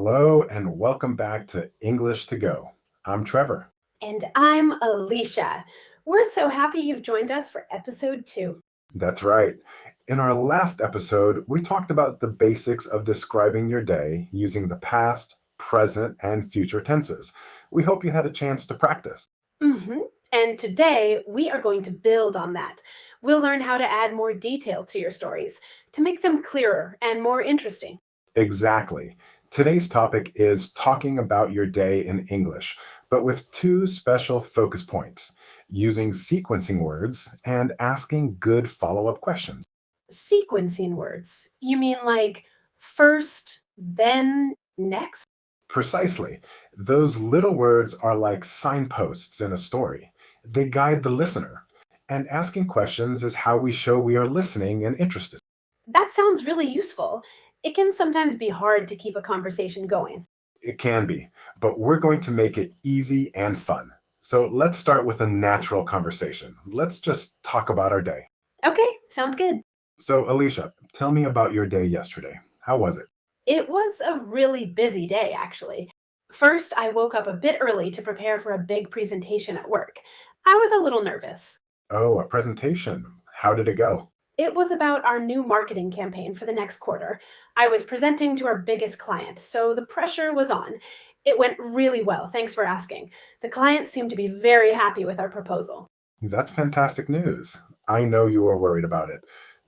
Hello and welcome back to English to Go. I'm Trevor. And I'm Alicia. We're so happy you've joined us for episode 2. That's right. In our last episode, we talked about the basics of describing your day using the past, present, and future tenses. We hope you had a chance to practice. hmm And today we are going to build on that. We'll learn how to add more detail to your stories to make them clearer and more interesting. Exactly. Today's topic is talking about your day in English, but with two special focus points using sequencing words and asking good follow up questions. Sequencing words. You mean like first, then, next? Precisely. Those little words are like signposts in a story. They guide the listener. And asking questions is how we show we are listening and interested. That sounds really useful. It can sometimes be hard to keep a conversation going. It can be, but we're going to make it easy and fun. So let's start with a natural conversation. Let's just talk about our day. Okay, sounds good. So, Alicia, tell me about your day yesterday. How was it? It was a really busy day, actually. First, I woke up a bit early to prepare for a big presentation at work. I was a little nervous. Oh, a presentation. How did it go? It was about our new marketing campaign for the next quarter. I was presenting to our biggest client, so the pressure was on. It went really well, thanks for asking. The client seemed to be very happy with our proposal. That's fantastic news. I know you were worried about it.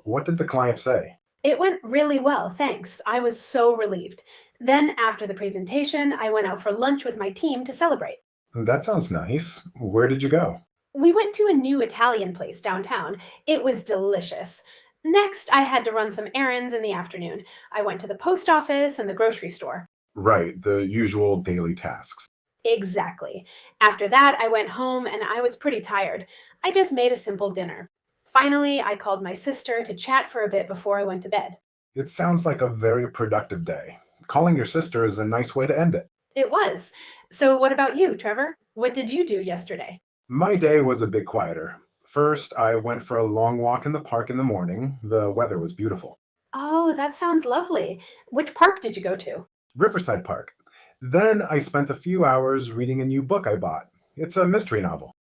What did the client say? It went really well, thanks. I was so relieved. Then, after the presentation, I went out for lunch with my team to celebrate. That sounds nice. Where did you go? We went to a new Italian place downtown. It was delicious. Next, I had to run some errands in the afternoon. I went to the post office and the grocery store. Right, the usual daily tasks. Exactly. After that, I went home and I was pretty tired. I just made a simple dinner. Finally, I called my sister to chat for a bit before I went to bed. It sounds like a very productive day. Calling your sister is a nice way to end it. It was. So, what about you, Trevor? What did you do yesterday? My day was a bit quieter. First, I went for a long walk in the park in the morning. The weather was beautiful. Oh, that sounds lovely. Which park did you go to? Riverside Park. Then I spent a few hours reading a new book I bought. It's a mystery novel.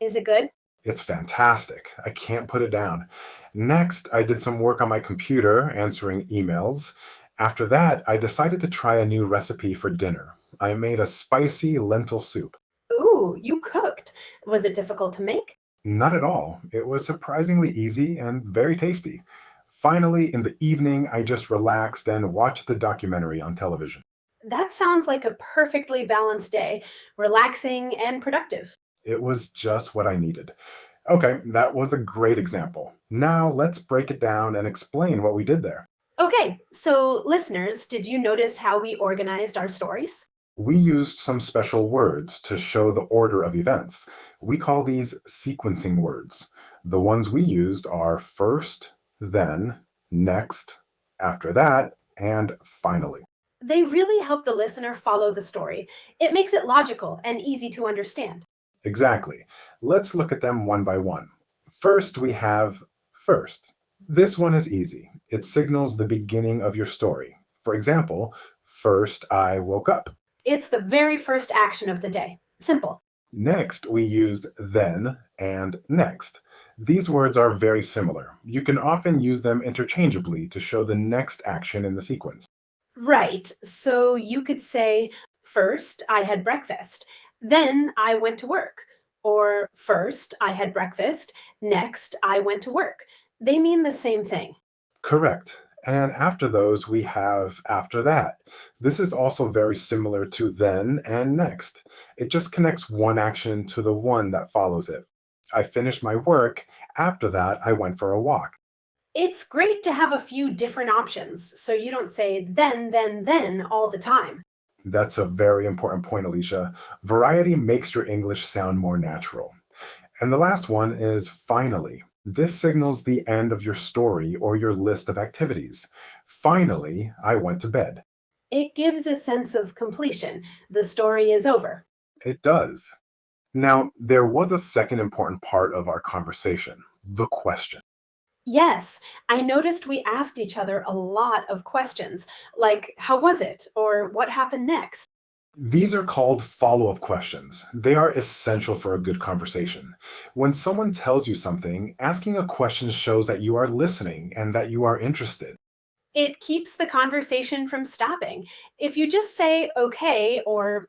Is it good? It's fantastic. I can't put it down. Next, I did some work on my computer answering emails. After that, I decided to try a new recipe for dinner. I made a spicy lentil soup. Ooh, you cooked. Was it difficult to make? Not at all. It was surprisingly easy and very tasty. Finally, in the evening, I just relaxed and watched the documentary on television. That sounds like a perfectly balanced day, relaxing and productive. It was just what I needed. Okay, that was a great example. Now let's break it down and explain what we did there. Okay, so listeners, did you notice how we organized our stories? We used some special words to show the order of events. We call these sequencing words. The ones we used are first, then, next, after that, and finally. They really help the listener follow the story. It makes it logical and easy to understand. Exactly. Let's look at them one by one. First, we have first. This one is easy. It signals the beginning of your story. For example, first I woke up. It's the very first action of the day. Simple. Next, we used then and next. These words are very similar. You can often use them interchangeably to show the next action in the sequence. Right, so you could say, first I had breakfast, then I went to work. Or first I had breakfast, next I went to work. They mean the same thing. Correct. And after those, we have after that. This is also very similar to then and next. It just connects one action to the one that follows it. I finished my work. After that, I went for a walk. It's great to have a few different options so you don't say then all the time. That's a very important point, Alicia. Variety makes your English sound more natural. And the last one is finally. This signals the end of your story or your list of activities. Finally, I went to bed. It gives a sense of completion. The story is over. It does. Now, there was a second important part of our conversation the question. Yes, I noticed we asked each other a lot of questions, like, how was it? Or what happened next? These are called follow up questions. They are essential for a good conversation. When someone tells you something, asking a question shows that you are listening and that you are interested. It keeps the conversation from stopping. If you just say okay or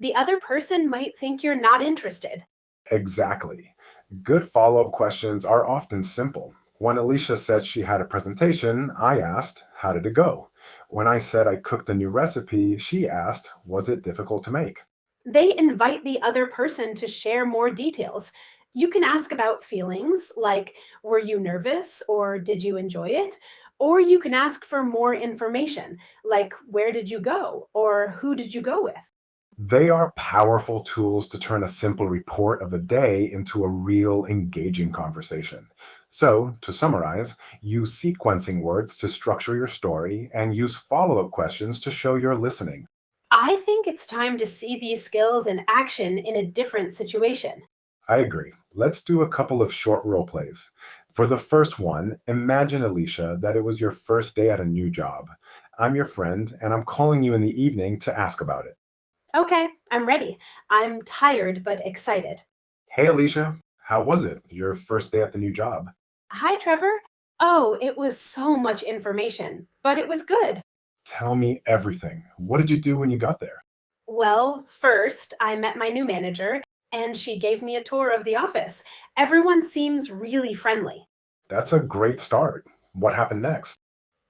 the other person might think you're not interested. Exactly. Good follow up questions are often simple. When Alicia said she had a presentation, I asked, how did it go? When I said I cooked a new recipe, she asked, was it difficult to make? They invite the other person to share more details. You can ask about feelings like, were you nervous or did you enjoy it? Or you can ask for more information like, where did you go or who did you go with? They are powerful tools to turn a simple report of a day into a real engaging conversation. So, to summarize, use sequencing words to structure your story and use follow up questions to show you're listening. I think it's time to see these skills in action in a different situation. I agree. Let's do a couple of short role plays. For the first one, imagine, Alicia, that it was your first day at a new job. I'm your friend, and I'm calling you in the evening to ask about it. Okay, I'm ready. I'm tired but excited. Hey, Alicia, how was it? Your first day at the new job? Hi, Trevor. Oh, it was so much information, but it was good. Tell me everything. What did you do when you got there? Well, first, I met my new manager, and she gave me a tour of the office. Everyone seems really friendly. That's a great start. What happened next?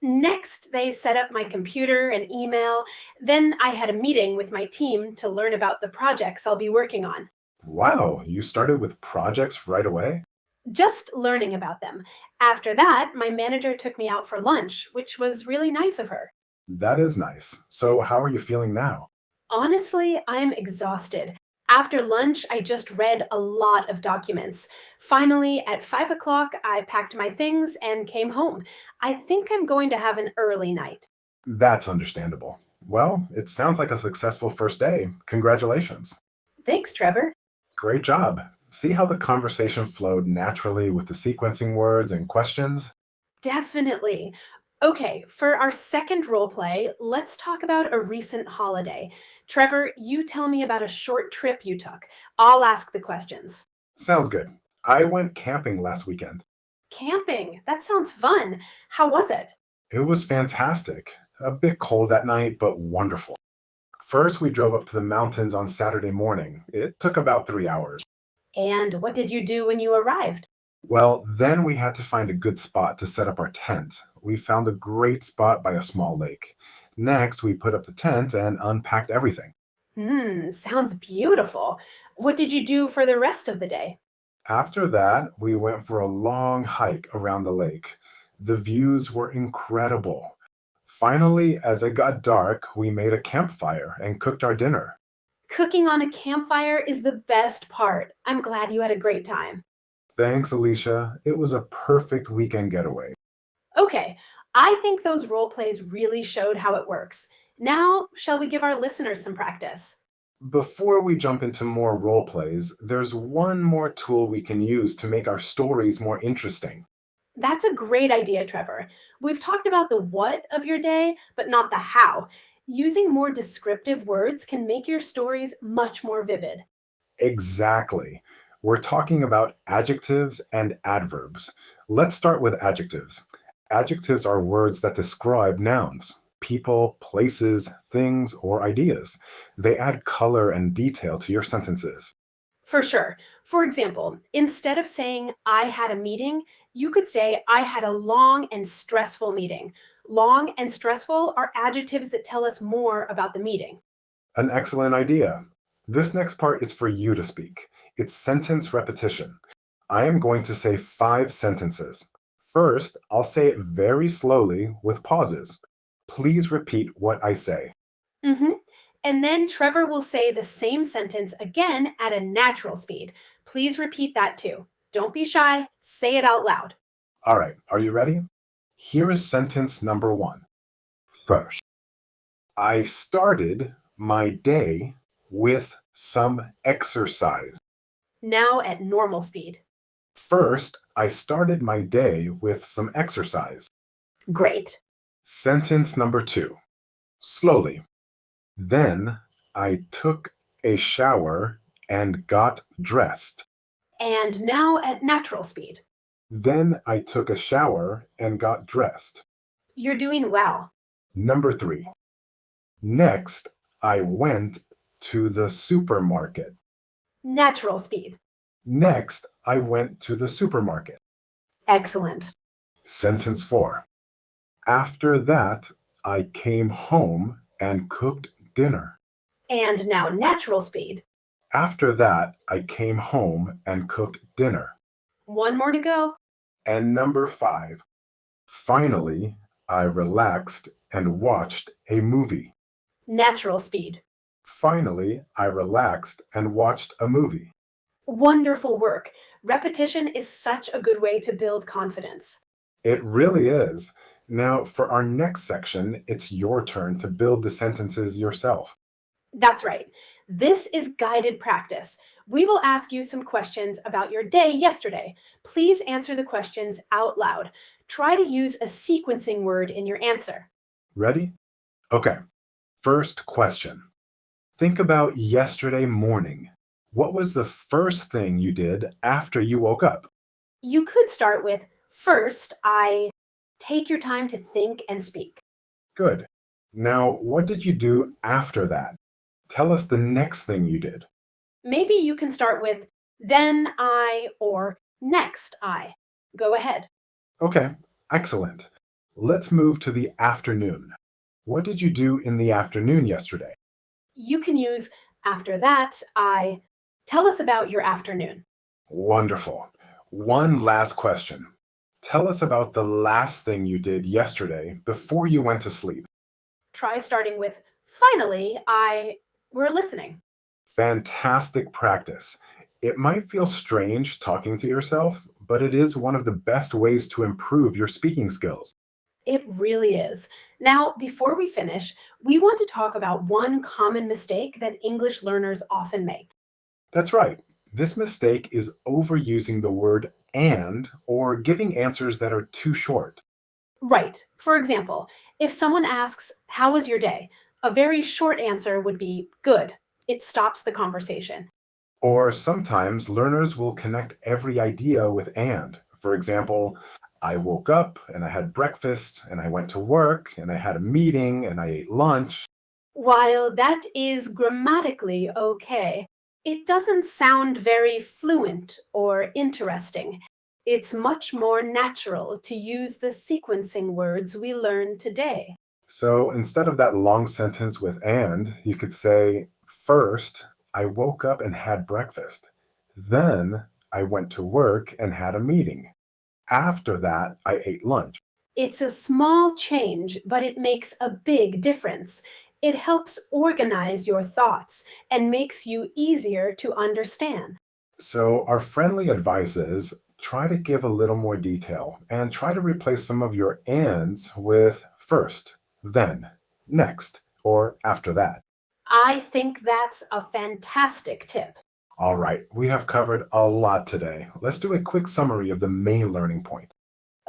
Next, they set up my computer and email. Then I had a meeting with my team to learn about the projects I'll be working on. Wow, you started with projects right away? Just learning about them. After that, my manager took me out for lunch, which was really nice of her. That is nice. So, how are you feeling now? Honestly, I'm exhausted. After lunch, I just read a lot of documents. Finally, at 5 o'clock, I packed my things and came home. I think I'm going to have an early night. That's understandable. Well, it sounds like a successful first day. Congratulations. Thanks, Trevor. Great job. See how the conversation flowed naturally with the sequencing words and questions? Definitely. Okay, for our second role play, let's talk about a recent holiday. Trevor, you tell me about a short trip you took. I'll ask the questions. Sounds good. I went camping last weekend. Camping. That sounds fun. How was it? It was fantastic. A bit cold that night, but wonderful. First, we drove up to the mountains on Saturday morning. It took about 3 hours. And what did you do when you arrived? Well, then we had to find a good spot to set up our tent. We found a great spot by a small lake. Next, we put up the tent and unpacked everything. Sounds beautiful. What did you do for the rest of the day? After that, we went for a long hike around the lake. The views were incredible. Finally, as it got dark, we made a campfire and cooked our dinner. Cooking on a campfire is the best part. I'm glad you had a great time. Thanks, Alicia. It was a perfect weekend getaway. Okay, I think those role plays really showed how it works. Now, shall we give our listeners some practice? Before we jump into more role plays, there's one more tool we can use to make our stories more interesting. That's a great idea, Trevor. We've talked about the what of your day, but not the how. Using more descriptive words can make your stories much more vivid. Exactly. We're talking about adjectives and adverbs. Let's start with adjectives. Adjectives are words that describe nouns, people, places, things, or ideas. They add color and detail to your sentences. For sure. For example, instead of saying, I had a meeting, you could say, I had a long and stressful meeting. Long and stressful are adjectives that tell us more about the meeting. An excellent idea. This next part is for you to speak. It's sentence repetition. I am going to say 5 sentences. First, I'll say it very slowly with pauses. Please repeat what I say. hmm And then Trevor will say the same sentence again at a natural speed. Please repeat that too. Don't be shy, say it out loud. All right, are you ready? Here is sentence number 1. First, I started my day with some exercise. Now at normal speed. First, I started my day with some exercise. Great. Sentence number two. Slowly. Then I took a shower and got dressed. And now at natural speed. Then I took a shower and got dressed. You're doing well. Number three. Next, I went to the supermarket. Natural speed. Next, I went to the supermarket. Excellent. Sentence four. After that, I came home and cooked dinner. And now natural speed. After that, I came home and cooked dinner. One more to go. And number five. Finally, I relaxed and watched a movie. Natural speed. Finally, I relaxed and watched a movie. Wonderful work. Repetition is such a good way to build confidence. It really is. Now, for our next section, it's your turn to build the sentences yourself. That's right. This is guided practice. We will ask you some questions about your day yesterday. Please answer the questions out loud. Try to use a sequencing word in your answer. Ready? Okay. First question. Think about yesterday morning. What was the first thing you did after you woke up? You could start with, first, I take your time to think and speak. Good. Now, what did you do after that? Tell us the next thing you did. Maybe you can start with, then I, or next I. Go ahead. Okay, excellent. Let's move to the afternoon. What did you do in the afternoon yesterday? You can use after that I. Tell us about your afternoon. Wonderful. One last question. Tell us about the last thing you did yesterday before you went to sleep. Try starting with, finally, I were listening. Fantastic practice. It might feel strange talking to yourself, but it is one of the best ways to improve your speaking skills. It really is. Now, before we finish, we want to talk about one common mistake that English learners often make. That's right. This mistake is overusing the word and or giving answers that are too short. Right. For example, if someone asks, how was your day? A very short answer would be good. It stops the conversation. Or sometimes learners will connect every idea with and. For example, I woke up and I had breakfast and I went to work and I had a meeting and I ate lunch. While that is grammatically okay, it doesn't sound very fluent or interesting. It's much more natural to use the sequencing words we learned today. So instead of that long sentence with and, you could say, first, I woke up and had breakfast. Then I went to work and had a meeting. After that, I ate lunch. It's a small change, but it makes a big difference. It helps organize your thoughts and makes you easier to understand. So, our friendly advice is try to give a little more detail and try to replace some of your ands with first, then, next, or after that. I think that's a fantastic tip. All right, we have covered a lot today. Let's do a quick summary of the main learning point.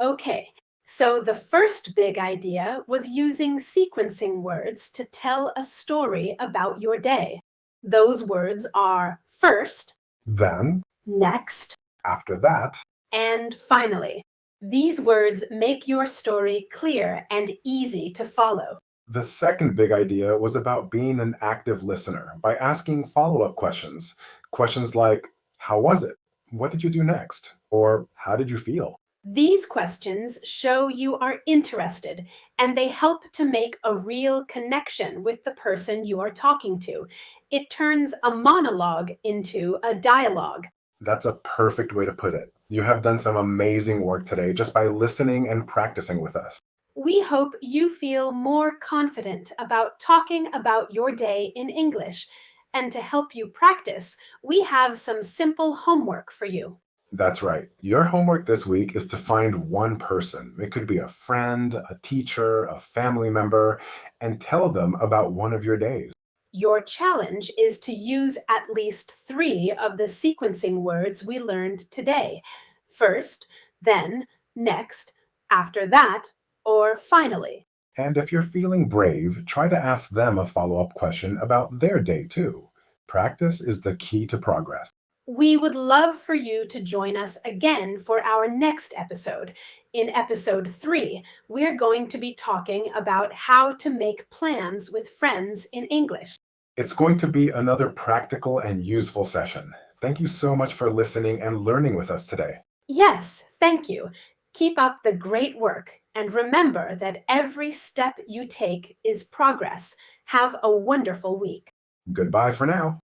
Okay, so the first big idea was using sequencing words to tell a story about your day. Those words are first, Then, next, after that, and finally. These words make your story clear and easy to follow. the second big idea was about being an active listener by asking follow up questions. Questions like, how was it? What did you do next? Or how did you feel? These questions show you are interested and they help to make a real connection with the person you are talking to. It turns a monologue into a dialogue. That's a perfect way to put it. You have done some amazing work today just by listening and practicing with us. We hope you feel more confident about talking about your day in English. And to help you practice, we have some simple homework for you. That's right. Your homework this week is to find one person. It could be a friend, a teacher, a family member, and tell them about one of your days. Your challenge is to use at least 3 of the sequencing words we learned today. first, then, next, after that, or finally. And if you're feeling brave, try to ask them a follow up question about their day too. Practice is the key to progress. We would love for you to join us again for our next episode. In episode 3, we're going to be talking about how to make plans with friends in English. It's going to be another practical and useful session. Thank you so much for listening and learning with us today. Yes, thank you. Keep up the great work, and remember that every step you take is progress. Have a wonderful week. Goodbye for now.